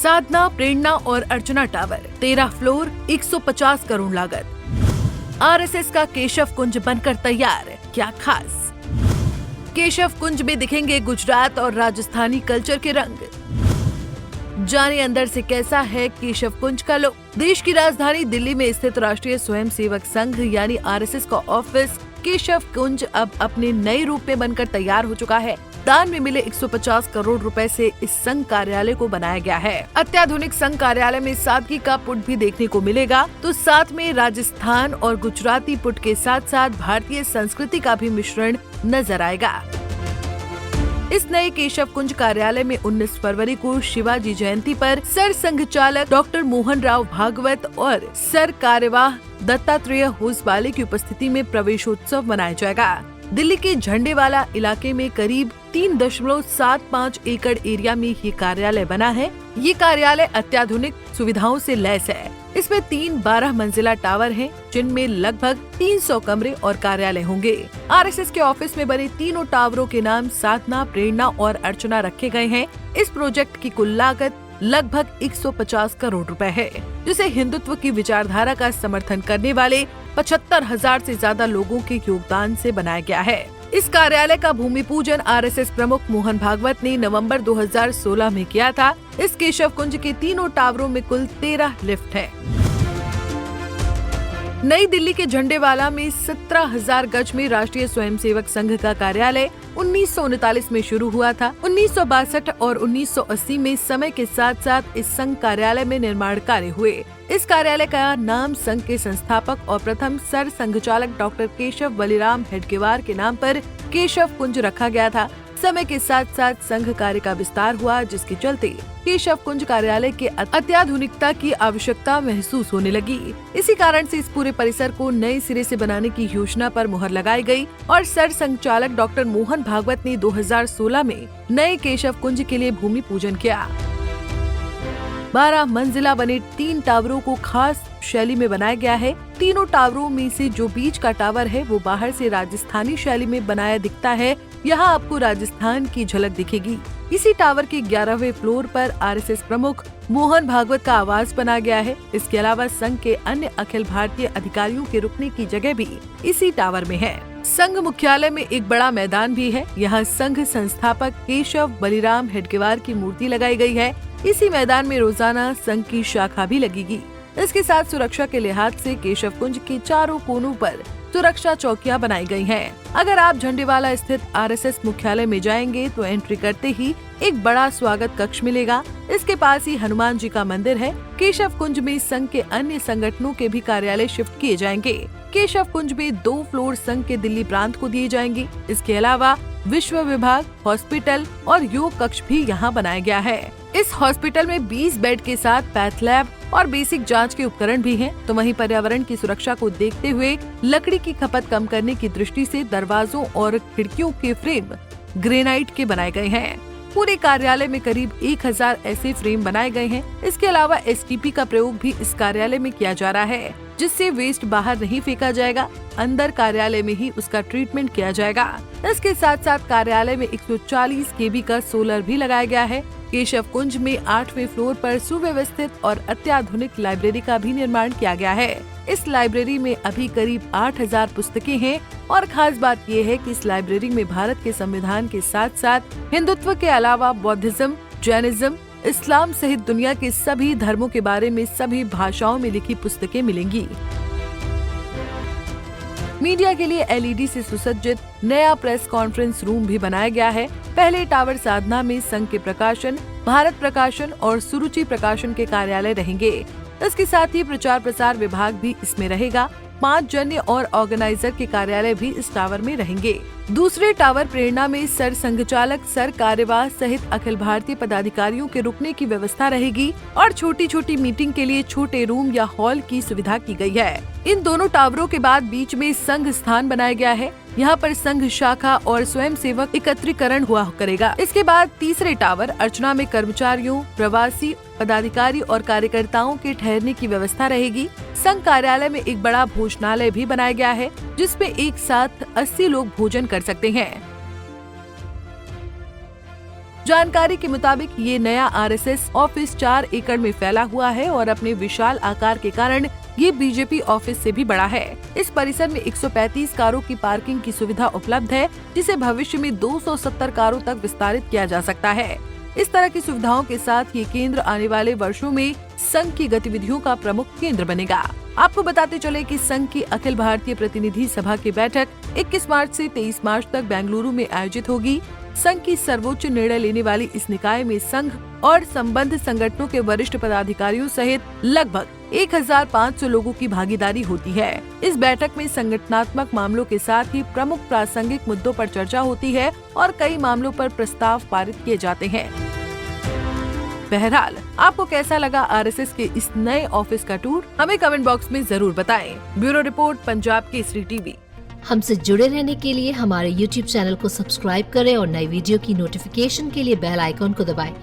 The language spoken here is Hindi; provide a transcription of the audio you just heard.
साधना, प्रेरणा और अर्चना टावर, 13 फ्लोर, 150 करोड़ लागत। आरएसएस का केशव कुंज बनकर तैयार, क्या खास? केशव कुंज में दिखेंगे गुजरात और राजस्थानी कल्चर के रंग। जाने अंदर से कैसा है केशव कुंज का लुक। देश की राजधानी दिल्ली में स्थित राष्ट्रीय स्वयंसेवक संघ यानी आरएसएस का ऑफिस केशव कुंज अब अपने नए रूप में बनकर तैयार हो चुका है। दान में मिले 150 करोड़ रुपए से इस संघ कार्यालय को बनाया गया है। अत्याधुनिक संघ कार्यालय में सादगी का पुट भी देखने को मिलेगा, तो साथ में राजस्थान और गुजराती पुट के साथ साथ भारतीय संस्कृति का भी मिश्रण नजर आएगा। इस नए केशव कुंज कार्यालय में 19 फरवरी को शिवाजी जयंती पर सर संघचालक डॉक्टर मोहन राव भागवत और सर कार्यवाह दत्तात्रेय होसबाले की उपस्थिति में प्रवेशोत्सव मनाया जाएगा। दिल्ली के झंडेवाला इलाके में करीब 3.75 एकड़ एरिया में ये कार्यालय बना है। ये कार्यालय अत्याधुनिक सुविधाओं से लैस है। इसमें 3 12 मंजिला टावर हैं, जिनमें लगभग 300 कमरे और कार्यालय होंगे। आरएसएस के ऑफिस में बने तीनों टावरों के नाम साधना, प्रेरणा और अर्चना रखे गए हैं। इस प्रोजेक्ट की कुल लागत लगभग 150 करोड़ रुपए है, जिसे हिंदुत्व की विचारधारा का समर्थन करने वाले 75,000 से ज्यादा लोगों के योगदान से बनाया गया है। इस कार्यालय का भूमि पूजन आरएसएस प्रमुख मोहन भागवत ने नवंबर 2016 में किया था। इस केशव कुंज के तीनों टावरों में कुल 13 लिफ्ट है। नई दिल्ली के झंडेवाला में 17,000 गज में राष्ट्रीय स्वयंसेवक संघ का कार्यालय 1939 में शुरू हुआ था। 1962 और 1980 में समय के साथ साथ इस संघ कार्यालय में निर्माण कार्य हुए। इस कार्यालय का नाम संघ के संस्थापक और प्रथम सर संघचालक डॉक्टर केशव बलिराम हेडगेवार के नाम पर केशव कुंज रखा गया था। समय के साथ साथ संघ कार्य का विस्तार हुआ, जिसके चलते केशव कुंज कार्यालय के अत्याधुनिकता की आवश्यकता महसूस होने लगी। इसी कारण से इस पूरे परिसर को नए सिरे से बनाने की योजना पर मुहर लगाई गई और सर संघचालक डॉक्टर मोहन भागवत ने 2016 में नए केशव कुंज के लिए भूमि पूजन किया। 12 मंजिला बने 3 टावरों को खास शैली में बनाया गया है। तीनों टावरों में से जो बीच का टावर है वो बाहर से राजस्थानी शैली में बनाया दिखता है। यहाँ आपको राजस्थान की झलक दिखेगी। इसी टावर के 11वें फ्लोर पर आरएसएस प्रमुख मोहन भागवत का आवास बना गया है। इसके अलावा संघ के अन्य अखिल भारतीय अधिकारियों के रुकने की जगह भी इसी टावर में है। संघ मुख्यालय में एक बड़ा मैदान भी है। यहाँ संघ संस्थापक केशव बलिराम हेडगेवार की मूर्ति लगाई गई है। इसी मैदान में रोजाना संघ की शाखा भी लगेगी। इसके साथ सुरक्षा के लिहाज से केशव कुंज के चारों कोनों पर सुरक्षा चौकियां बनाई गई हैं। अगर आप झंडेवाला स्थित आरएसएस मुख्यालय में जाएंगे तो एंट्री करते ही एक बड़ा स्वागत कक्ष मिलेगा। इसके पास ही हनुमान जी का मंदिर है। केशव कुंज में संघ के अन्य संगठनों के भी कार्यालय शिफ्ट किए जाएंगे। केशव कुंज में 2 फ्लोर संघ के दिल्ली प्रांत को दिए जाएंगे। इसके अलावा विश्व विभाग, हॉस्पिटल और योग कक्ष भी यहाँ बनाया गया है। इस हॉस्पिटल में 20 बेड के साथ पैथ लैब और बेसिक जांच के उपकरण भी हैं। तो वहीं पर्यावरण की सुरक्षा को देखते हुए लकड़ी की खपत कम करने की दृष्टि से दरवाजों और खिड़कियों के फ्रेम ग्रेनाइट के बनाए गए हैं। पूरे कार्यालय में करीब 1000 ऐसे फ्रेम बनाए गए हैं। इसके अलावा एसटीपी का प्रयोग भी इस कार्यालय में किया जा रहा है, जिससे वेस्ट बाहर नहीं फेंका जाएगा, अंदर कार्यालय में ही उसका ट्रीटमेंट किया जाएगा। इसके साथ साथ कार्यालय में 140 केवी का सोलर भी लगाया गया है। केशव कुंज में 8वें फ्लोर पर सुव्यवस्थित और अत्याधुनिक लाइब्रेरी का भी निर्माण किया गया है। इस लाइब्रेरी में अभी करीब 8000 पुस्तकें हैं और खास बात ये है कि इस लाइब्रेरी में भारत के संविधान के साथ साथ हिंदुत्व के अलावा बौद्धिज्म, जैनिज्म, इस्लाम सहित दुनिया के सभी धर्मों के बारे में सभी भाषाओं में लिखी पुस्तकें मिलेंगी। मीडिया के लिए एलईडी से सुसज्जित नया प्रेस कॉन्फ्रेंस रूम भी बनाया गया है। पहले टावर साधना में संघ के प्रकाशन, भारत प्रकाशन और सुरुचि प्रकाशन के कार्यालय रहेंगे। इसके साथ ही प्रचार प्रसार विभाग भी इसमें रहेगा। 5 जन्य और ऑर्गेनाइजर के कार्यालय भी इस टावर में रहेंगे। दूसरे टावर प्रेरणा में सर संघचालक, सर कार्यवाह सहित अखिल भारतीय पदाधिकारियों के रुकने की व्यवस्था रहेगी और छोटी छोटी मीटिंग के लिए छोटे रूम या हॉल की सुविधा की गई है। इन दोनों टावरों के बाद बीच में संघ स्थान बनाया गया है। यहाँ पर संघ शाखा और स्वयंसेवक एकत्रीकरण हुआ करेगा। इसके बाद तीसरे टावर अर्चना में कर्मचारियों, प्रवासी पदाधिकारी और कार्यकर्ताओं के ठहरने की व्यवस्था रहेगी। संघ कार्यालय में एक बड़ा भोजनालय भी बनाया गया है, जिसमें एक साथ 80 लोग भोजन कर सकते हैं। जानकारी के मुताबिक ये नया आरएसएस ऑफिस 4 एकड़ में फैला हुआ है और अपने विशाल आकार के कारण ये बीजेपी ऑफिस से भी बड़ा है। इस परिसर में 135 कारों की पार्किंग की सुविधा उपलब्ध है, जिसे भविष्य में 270 कारों तक विस्तारित किया जा सकता है। इस तरह की सुविधाओं के साथ ये केंद्र आने वाले वर्षों में संघ की गतिविधियों का प्रमुख केंद्र बनेगा। आपको बताते चले कि संघ की अखिल भारतीय प्रतिनिधि सभा की बैठक 21 मार्च से 23 मार्च तक बेंगलुरु में आयोजित होगी। संघ की सर्वोच्च निर्णय लेने वाली इस निकाय में संघ और संबद्ध संगठनों के वरिष्ठ पदाधिकारियों सहित लगभग 1500 लोगों की भागीदारी होती है। इस बैठक में संगठनात्मक मामलों के साथ ही प्रमुख प्रासंगिक मुद्दों पर चर्चा होती है और कई मामलों पर प्रस्ताव पारित किए जाते हैं। बहरहाल, आपको कैसा लगा आरएसएस के इस नए ऑफिस का टूर? हमें कमेंट बॉक्स में जरूर बताएं। Bureau report, Punjab Kesari TV. हमसे जुड़े रहने के लिए हमारे YouTube चैनल को सब्सक्राइब करें और नई वीडियो की नोटिफिकेशन के लिए बेल आइकॉन को दबाएं।